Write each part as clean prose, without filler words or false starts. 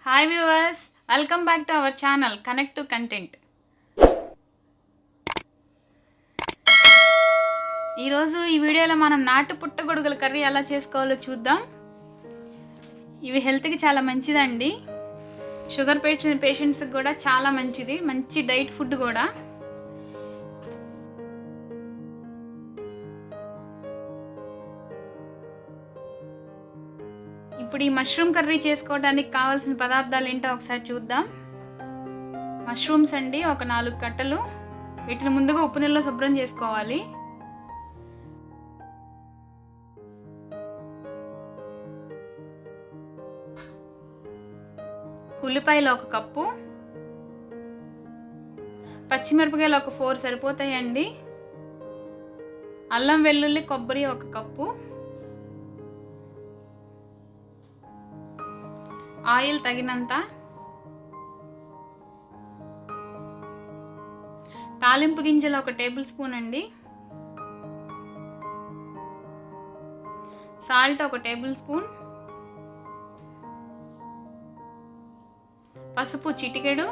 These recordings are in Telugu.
Hi viewers, welcome back to our channel Connect2Content. ఈరోజు ఈ వీడియోలో మనం నాటు పుట్టగొడుగుల కర్రీ ఎలా చేసుకోవాలో చూద్దాం. ఇవి హెల్త్కి చాలా మంచిదండి. షుగర్ పేషెంట్స్కి కూడా చాలా మంచిది, మంచి డైట్ ఫుడ్ కూడా. ఇప్పుడు ఈ మష్రూమ్ కర్రీ చేసుకోవడానికి కావాల్సిన పదార్థాలు ఏంటో ఒకసారి చూద్దాం. మష్రూమ్స్ అండి, ఒక 4 కట్టలు. వీటిని ముందుగా ఉప్పు నీళ్ళలో శుభ్రం చేసుకోవాలి. ఉల్లిపాయలు 1 కప్పు, పచ్చిమిరపకాయలు ఒక 4 సరిపోతాయండి. అల్లం వెల్లుల్లి కొబ్బరి 1 కప్పు, ఆయిల్ తగినంత, తాలింపు గింజలు 1 టేబుల్ స్పూన్ అండి, సాల్ట్ 1 టేబుల్ స్పూన్, పసుపు చిటికెడు,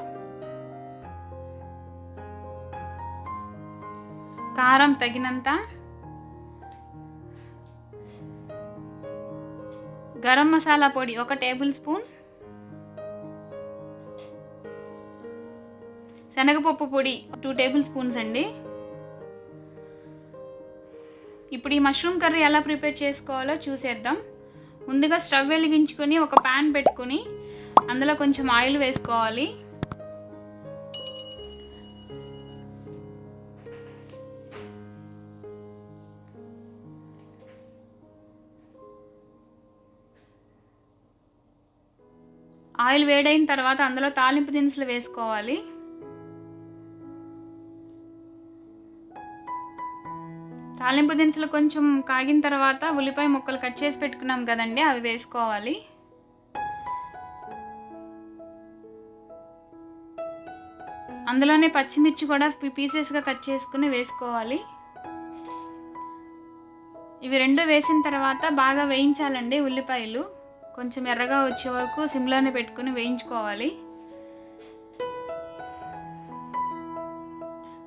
కారం తగినంత, గరం మసాలా పొడి 1 టేబుల్ స్పూన్, శనగపప్పు పొడి 2 టేబుల్ స్పూన్స్ అండి. ఇప్పుడు ఈ మష్రూమ్ కర్రీ ఎలా ప్రిపేర్ చేసుకోవాలో చూసేద్దాం. ముందుగా స్టవ్ వెలిగించుకొని ఒక ప్యాన్ పెట్టుకొని అందులో కొంచెం ఆయిల్ వేసుకోవాలి. ఆయిల్ వేడైన తర్వాత అందులో తాలింపు దినుసులు వేసుకోవాలి. తాలింపు దినుసులు కొంచెం కాగిన తర్వాత ఉల్లిపాయ ముక్కలు కట్ చేసి పెట్టుకున్నాం కదండి, అవి వేసుకోవాలి. అందులోనే పచ్చిమిర్చి కూడా పీసెస్గా కట్ చేసుకుని వేసుకోవాలి. ఇవి 2 వేసిన తర్వాత బాగా వేయించాలండి. ఉల్లిపాయలు కొంచెం ఎర్రగా వచ్చే వరకు సిమ్లోనే పెట్టుకుని వేయించుకోవాలి.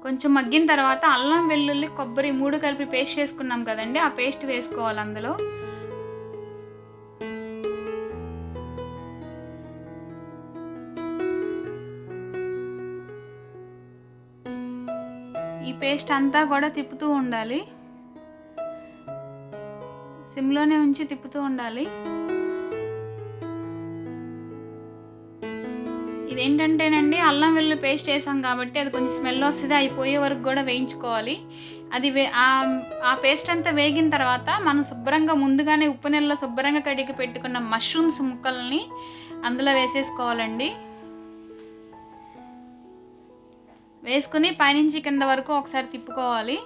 కొంచెం మగ్గిన తర్వాత అల్లం వెల్లుల్లి కొబ్బరి 3 కలిపి పేస్ట్ చేసుకున్నాం కదండి, ఆ పేస్ట్ వేసుకోవాలి అందులో. ఈ పేస్ట్ అంతా కూడా తిప్పుతూ ఉండాలి, సిమ్లోనే ఉంచి తిప్పుతూ ఉండాలి. ఇదేంటంటేనండి, అల్లం వెల్లుల్లి పేస్ట్ వేసాం కాబట్టి అది కొంచెం స్మెల్ వస్తుంది, అయిపోయే వరకు కూడా వేయించుకోవాలి. అది ఆ పేస్ట్ అంతా వేగిన తర్వాత మనం శుభ్రంగా ముందుగానే ఉప్పు నీళ్ళలో శుభ్రంగా కడిగి పెట్టుకున్న మష్రూమ్స్ ముక్కల్ని అందులో వేసేసుకోవాలండి. వేసుకుని పైనుంచి కింద వరకు ఒకసారి తిప్పుకోవాలి.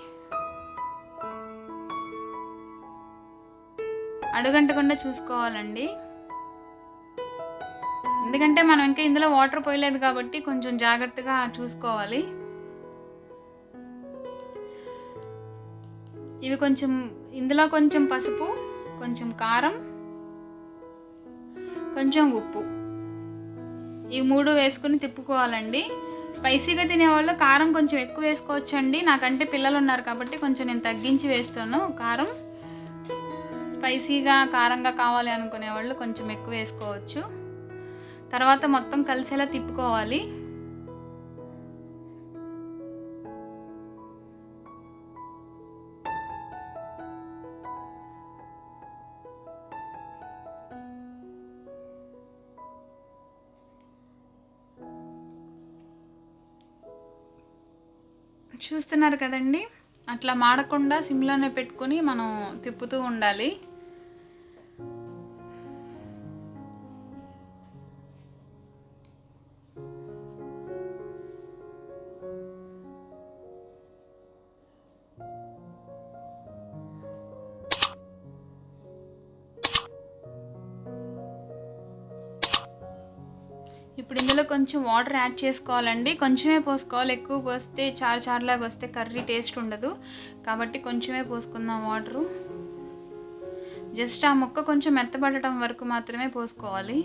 అడుగంటకుండా చూసుకోవాలండి, ఎందుకంటే మనం ఇంకా ఇందులో వాటర్ పోయలేదు కాబట్టి కొంచెం జాగ్రత్తగా చూసుకోవాలి. ఇవి కొంచెం ఇందులో కొంచెం పసుపు, కొంచెం కారం, కొంచెం ఉప్పు, ఈ 3 వేసుకుని తిప్పుకోవాలండి. స్పైసీగా తినేవాళ్ళు కారం కొంచెం ఎక్కువ వేసుకోవచ్చండి. నాకంటే పిల్లలు ఉన్నారు కాబట్టి కొంచెం నేను తగ్గించి వేస్తాను కారం. స్పైసీగా కారంగా కావాలి అనుకునే వాళ్ళు కొంచెం ఎక్కువ వేసుకోవచ్చు. తర్వాత మొత్తం కలిసేలా తిప్పుకోవాలి. చూస్తున్నారు కదండి, అట్లా మాడకుండా సిమ్లోనే పెట్టుకొని మనం తిప్పుతూ ఉండాలి. ఇప్పుడు ఇందులో కొంచెం వాటర్ యాడ్ చేసుకోవాలండి. కొంచెమే పోసుకోవాలి, ఎక్కువ పోస్తే చారులాగా వస్తే కర్రీ టేస్ట్ ఉండదు. కాబట్టి కొంచెమే పోసుకుందాం వాటరు. జస్ట్ ఆ ముక్క కొంచెం మెత్తబడటం వరకు మాత్రమే పోసుకోవాలి.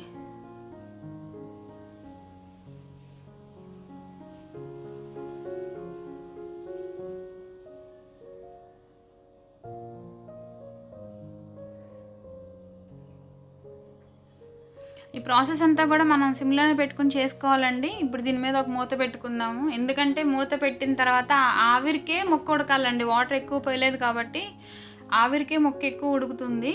ప్రాసెస్ అంతా కూడా మనం సిమ్లోనే పెట్టుకుని చేసుకోవాలండి. ఇప్పుడు దీని మీద ఒక మూత పెట్టుకుందాము. ఎందుకంటే మూత పెట్టిన తర్వాత ఆవిరికే ముక్క ఉడకాలండి. వాటర్ ఎక్కువ పోయలేదు కాబట్టి ఆవిరికే ముక్క ఎక్కువ ఉడుకుతుంది.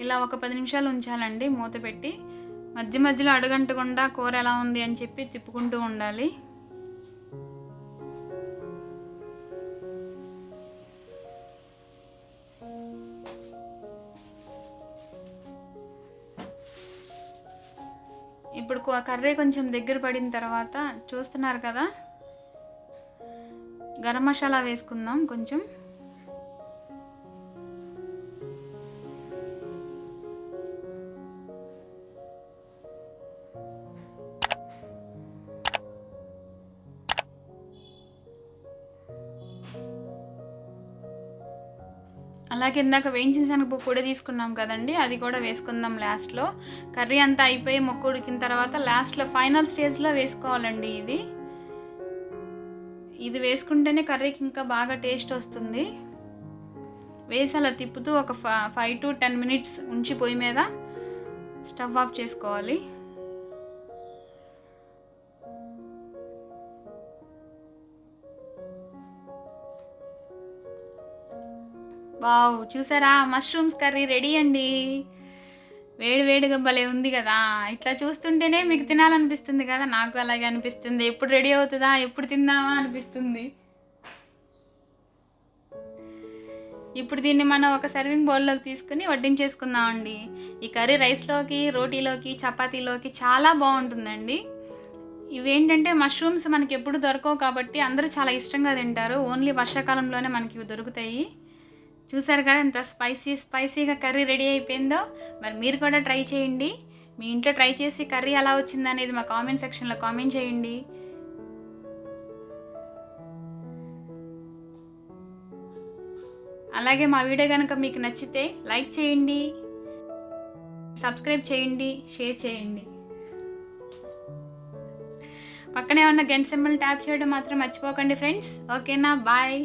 ఇలా ఒక 10 నిమిషాలు ఉంచాలండి మూత పెట్టి. మధ్య మధ్యలో అడుగంటకుండా కూర ఎలా ఉంది అని చెప్పి తిప్పుకుంటూ ఉండాలి. ఇప్పుడు కర్రీ కొంచెం దగ్గర పడిన తర్వాత చూస్తున్నారు కదా, గరం మసాలా వేసుకుందాం కొంచెం. అలాగే ఇందాక వేయించిన శనగపప్పు కూడా తీసుకున్నాం కదండి, అది కూడా వేసుకుందాం లాస్ట్లో. కర్రీ అంతా అయిపోయి ముక్క ఉడికిన తర్వాత లాస్ట్లో ఫైనల్ స్టేజ్లో వేసుకోవాలండి. ఇది వేసుకుంటేనే కర్రీకి ఇంకా బాగా టేస్ట్ వస్తుంది. వేసి అలా తిప్పుతూ ఒక 5 to 10 minutes ఉంచి పొయ్యి మీద స్టవ్ ఆఫ్ చేసుకోవాలి. వావ్, చూసారా, మష్రూమ్స్ కర్రీ రెడీ అండి. వేడి వేడిగా భలే ఉంది కదా. ఇట్లా చూస్తుంటేనే మీకు తినాలనిపిస్తుంది కదా, నాకు అలాగే అనిపిస్తుంది. ఎప్పుడు రెడీ అవుతుందా, ఎప్పుడు తిందామా అనిపిస్తుంది. ఇప్పుడు దీన్ని మనం ఒక సర్వింగ్ బౌల్లోకి తీసుకుని వడ్డించేసుకుందామండి. ఈ కర్రీ రైస్లోకి, రోటీలోకి, చపాతీలోకి చాలా బాగుంటుందండి. ఇవేంటంటే మష్రూమ్స్ మనకి ఎప్పుడు దొరకవు కాబట్టి అందరూ చాలా ఇష్టంగా తింటారు. ఓన్లీ వర్షాకాలంలోనే మనకి ఇవి దొరుకుతాయి. చూసారు కదా ఎంత స్పైసీగా కర్రీ రెడీ అయిపోయిందో. మరి మీరు కూడా ట్రై చేయండి. మీ ఇంట్లో ట్రై చేసి కర్రీ ఎలా వచ్చిందనేది మా కామెంట్ సెక్షన్లో కామెంట్ చేయండి. అలాగే మా వీడియో కనుక మీకు నచ్చితే లైక్ చేయండి, సబ్స్క్రైబ్ చేయండి, షేర్ చేయండి. పక్కనే ఉన్న గంట సింబల్ ట్యాప్ చేయడం మాత్రం మర్చిపోకండి ఫ్రెండ్స్. ఓకేనా, బాయ్.